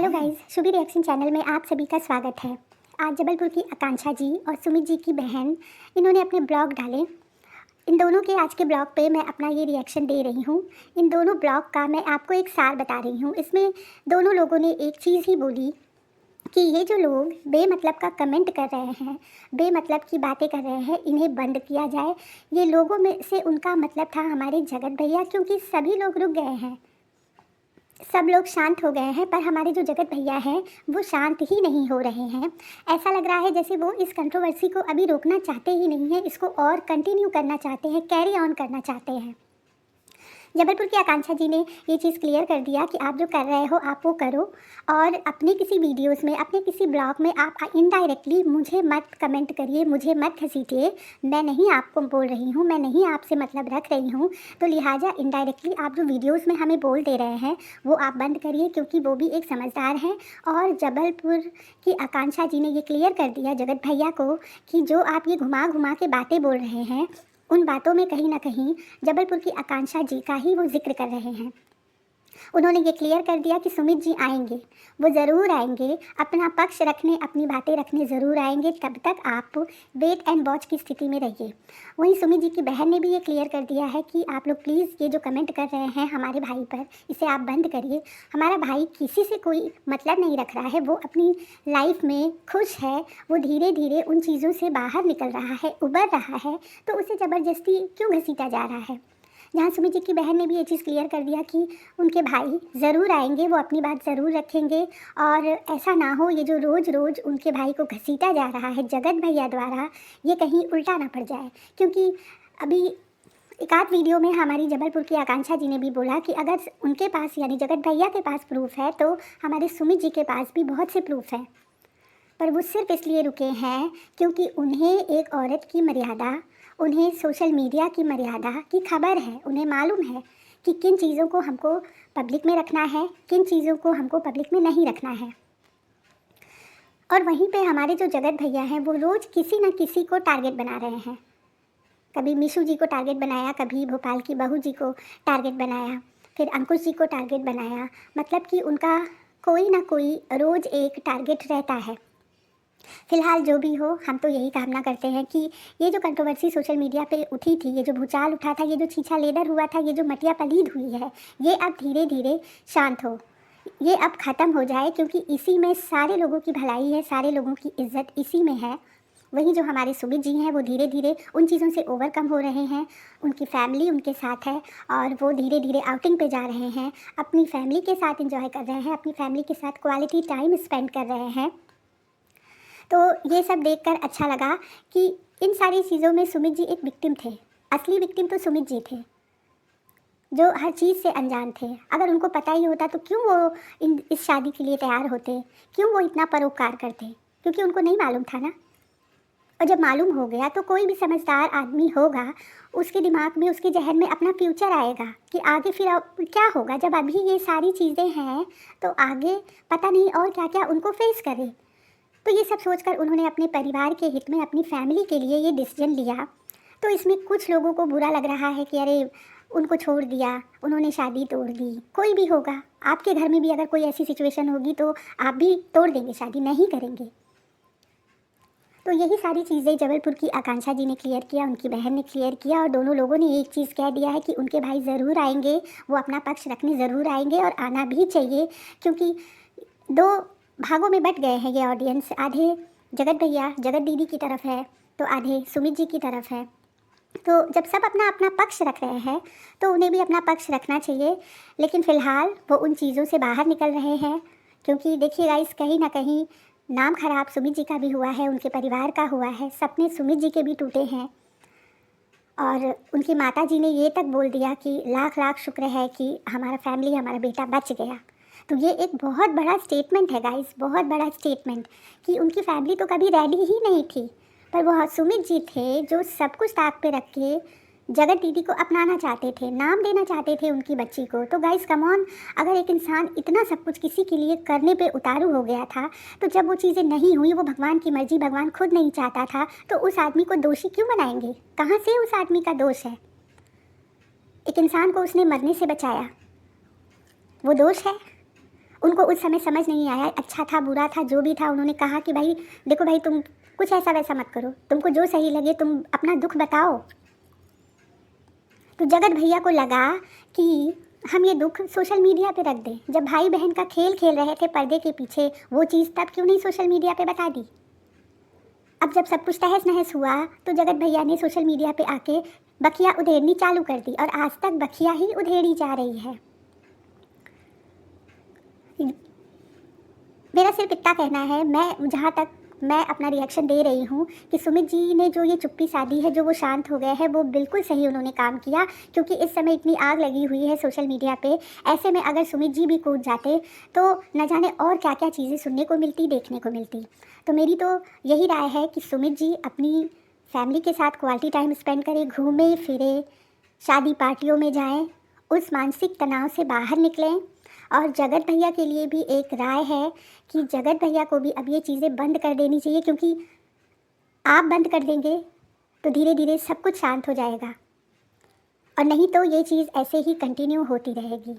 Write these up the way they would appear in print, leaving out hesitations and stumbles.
Hello guys, Shubhi reaction channel में आप सभी का स्वागत है। आज जबलपुर की आकांक्षा जी और सुमित जी की बहन इन्होंने अपने ब्लॉग डाले। इन दोनों के आज के ब्लॉग पे मैं अपना ये रिएक्शन दे रही हूँ। इन दोनों ब्लॉग का मैं आपको एक सार बता रही हूँ। इसमें दोनों लोगों ने एक चीज़ ही बोली कि ये जो लोग बेमतलब का कमेंट कर रहे हैं, बेमतलब की बातें कर रहे हैं, इन्हें बंद किया जाए। ये लोगों में से उनका मतलब था हमारे जगत भैया, क्योंकि सभी लोग रुक गए हैं, सब लोग शांत हो गए हैं, पर हमारे जो जगत भैया हैं वो शांत ही नहीं हो रहे हैं। ऐसा लग रहा है जैसे वो इस कंट्रोवर्सी को अभी रोकना चाहते ही नहीं है, इसको और कंटिन्यू करना चाहते हैं, कैरी ऑन करना चाहते हैं। जबलपुर की आकांक्षा जी ने ये चीज़ क्लियर कर दिया कि आप जो कर रहे हो आप वो करो, और अपने किसी वीडियोस में, अपने किसी ब्लॉग में आप इनडायरेक्टली मुझे मत कमेंट करिए, मुझे मत घसीटिए। मैं नहीं आपको बोल रही हूँ, मैं नहीं आपसे मतलब रख रही हूँ, तो लिहाजा इनडायरेक्टली आप जो वीडियोस में हमें बोल दे रहे हैं वो आप बंद करिए, क्योंकि वो भी एक समझदार हैं। और जबलपुर की आकांक्षा जी ने ये क्लियर कर दिया जगत भैया को कि जो आप ये घुमा घुमा के बातें बोल रहे हैं, उन बातों में कहीं ना कहीं जबलपुर की आकांक्षा जी का ही वो जिक्र कर रहे हैं। उन्होंने ये क्लियर कर दिया कि सुमित जी आएंगे, वो ज़रूर आएंगे, अपना पक्ष रखने, अपनी बातें रखने ज़रूर आएंगे। तब तक आप वेट एंड वॉच की स्थिति में रहिए। वहीं सुमित जी की बहन ने भी ये क्लियर कर दिया है कि आप लोग प्लीज़ ये जो कमेंट कर रहे हैं हमारे भाई पर, इसे आप बंद करिए। हमारा भाई किसी से कोई मतलब नहीं रख रहा है, वो अपनी लाइफ में खुश है, वो धीरे धीरे उन चीज़ों से बाहर निकल रहा है, उबर रहा है, तो उसे ज़बरदस्ती क्यों घसीटा जा रहा है। जहाँ सुमित जी की बहन ने भी ये चीज़ क्लियर कर दिया कि उनके भाई ज़रूर आएंगे, वो अपनी बात ज़रूर रखेंगे, और ऐसा ना हो ये जो रोज़ रोज़ उनके भाई को घसीटा जा रहा है जगत भैया द्वारा, ये कहीं उल्टा ना पड़ जाए। क्योंकि अभी एक आध वीडियो में हमारी जबलपुर की आकांक्षा जी ने भी बोला कि अगर उनके पास यानी जगत भैया के पास प्रूफ है तो हमारे सुमित जी के पास भी बहुत से प्रूफ हैं। पर वो सिर्फ इसलिए रुके हैं क्योंकि उन्हें एक औरत की मर्यादा, उन्हें सोशल मीडिया की मर्यादा की खबर है। उन्हें मालूम है कि किन चीज़ों को हमको पब्लिक में रखना है, किन चीज़ों को हमको पब्लिक में नहीं रखना है। और वहीं पे हमारे जो जगत भैया हैं वो रोज़ किसी न किसी को टारगेट बना रहे हैं। कभी मीशू जी को टारगेट बनाया, कभी भोपाल की बहू जी को टारगेट बनाया, फिर अंकुश जी को टारगेट बनाया। मतलब कि उनका कोई ना कोई रोज़ एक टारगेट रहता है। फिलहाल जो भी हो, हम तो यही कामना करते हैं कि ये जो कंट्रोवर्सी सोशल मीडिया पे उठी थी, ये जो भूचाल उठा था, ये जो छीछा लेदर हुआ था, ये जो मटिया पलीद हुई है, ये अब धीरे धीरे शांत हो, ये अब ख़त्म हो जाए, क्योंकि इसी में सारे लोगों की भलाई है, सारे लोगों की इज्जत इसी में है। वहीं जो हमारे सुमित जी हैं वो धीरे धीरे उन चीज़ों से ओवरकम हो रहे हैं, उनकी फैमिली उनके साथ है, और वो धीरे धीरे आउटिंग पे जा रहे हैं, अपनी फैमिली के साथ एंजॉय कर रहे हैं, अपनी फैमिली के साथ क्वालिटी टाइम स्पेंड कर रहे हैं। तो ये सब देखकर अच्छा लगा कि इन सारी चीज़ों में सुमित जी एक विक्टिम थे। असली विक्टिम तो सुमित जी थे, जो हर चीज़ से अनजान थे। अगर उनको पता ही होता तो क्यों वो इस शादी के लिए तैयार होते, क्यों वो इतना परोपकार करते? क्योंकि उनको नहीं मालूम था ना। और जब मालूम हो गया तो कोई भी समझदार आदमी होगा, उसके दिमाग में, उसके जहन में अपना फ्यूचर आएगा कि आगे फिर अब क्या होगा। जब अभी ये सारी चीज़ें हैं तो आगे पता नहीं और क्या क्या उनको फेस करे। तो ये सब सोचकर उन्होंने अपने परिवार के हित में, अपनी फैमिली के लिए ये डिसीजन लिया। तो इसमें कुछ लोगों को बुरा लग रहा है कि अरे उनको छोड़ दिया, उन्होंने शादी तोड़ दी। कोई भी होगा, आपके घर में भी अगर कोई ऐसी सिचुएशन होगी तो आप भी तोड़ देंगे, शादी नहीं करेंगे। तो यही सारी चीज़ें जबलपुर की आकांक्षा जी ने क्लियर किया, उनकी बहन ने क्लियर किया, और दोनों लोगों ने एक चीज़ कह दिया है कि उनके भाई ज़रूर आएंगे, वो अपना पक्ष रखने ज़रूर आएंगे, और आना भी चाहिए। क्योंकि दो भागों में बट गए हैं ये ऑडियंस। आधे जगत भैया, जगत दीदी की तरफ है, तो आधे सुमित जी की तरफ है। तो जब सब अपना अपना पक्ष रख रहे हैं तो उन्हें भी अपना पक्ष रखना चाहिए। लेकिन फ़िलहाल वो उन चीज़ों से बाहर निकल रहे हैं, क्योंकि देखिए गाइस, कहीं ना कहीं नाम खराब सुमित जी का भी हुआ है, उनके परिवार का हुआ है, सपने सुमित जी के भी टूटे हैं। और उनकी माता जी ने ये तक बोल दिया कि लाख लाख शुक्र है कि हमारा फैमिली, हमारा बेटा बच गया। तो ये एक बहुत बड़ा स्टेटमेंट है गाइस, बहुत बड़ा स्टेटमेंट, कि उनकी फैमिली तो कभी रेडी ही नहीं थी, पर वो सुमित जी थे जो सब कुछ ताक पे रख के जगत दीदी को अपनाना चाहते थे, नाम देना चाहते थे उनकी बच्ची को। तो गाइस कम ऑन, अगर एक इंसान इतना सब कुछ किसी के लिए करने पे उतारू हो गया था, तो जब वो चीज़ें नहीं हुई, वो भगवान की मर्जी, भगवान खुद नहीं चाहता था, तो उस आदमी को दोषी क्यों बनाएंगे? कहाँ से उस आदमी का दोष है? एक इंसान को उसने मरने से बचाया, वो दोष है? उनको उस समय समझ नहीं आया, अच्छा था बुरा था जो भी था, उन्होंने कहा कि भाई देखो भाई, तुम कुछ ऐसा वैसा मत करो, तुमको जो सही लगे तुम अपना दुख बताओ। तो जगत भैया को लगा कि हम ये दुख सोशल मीडिया पे रख दें। जब भाई बहन का खेल खेल रहे थे पर्दे के पीछे वो चीज़, तब क्यों नहीं सोशल मीडिया पे बता दी। अब जब सब कुछ तहस नहस हुआ तो जगत भैया ने सोशल मीडिया पे आके बखिया उधेड़नी चालू कर दी, और आज तक बखिया ही उधेड़ी जा रही है। मेरा सिर्फ इतना कहना है, मैं जहाँ तक मैं अपना रिएक्शन दे रही हूँ कि सुमित जी ने जो ये चुप्पी साधी है, जो वो शांत हो गए हैं, वो बिल्कुल सही उन्होंने काम किया। क्योंकि इस समय इतनी आग लगी हुई है सोशल मीडिया पे, ऐसे में अगर सुमित जी भी कूद जाते तो न जाने और क्या क्या चीज़ें सुनने को मिलती, देखने को मिलती। तो मेरी तो यही राय है कि सुमित जी अपनी फैमिली के साथ क्वालिटी टाइम स्पेंड करें, घूमें फिरें, शादी पार्टियों में जाएं, उस मानसिक तनाव से बाहर निकलें। और जगत भैया के लिए भी एक राय है कि जगत भैया को भी अब ये चीज़ें बंद कर देनी चाहिए, क्योंकि आप बंद कर देंगे तो धीरे धीरे सब कुछ शांत हो जाएगा, और नहीं तो ये चीज़ ऐसे ही कंटिन्यू होती रहेगी।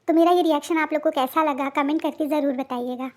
तो मेरा ये रिएक्शन आप लोग को कैसा लगा कमेंट करके ज़रूर बताइएगा।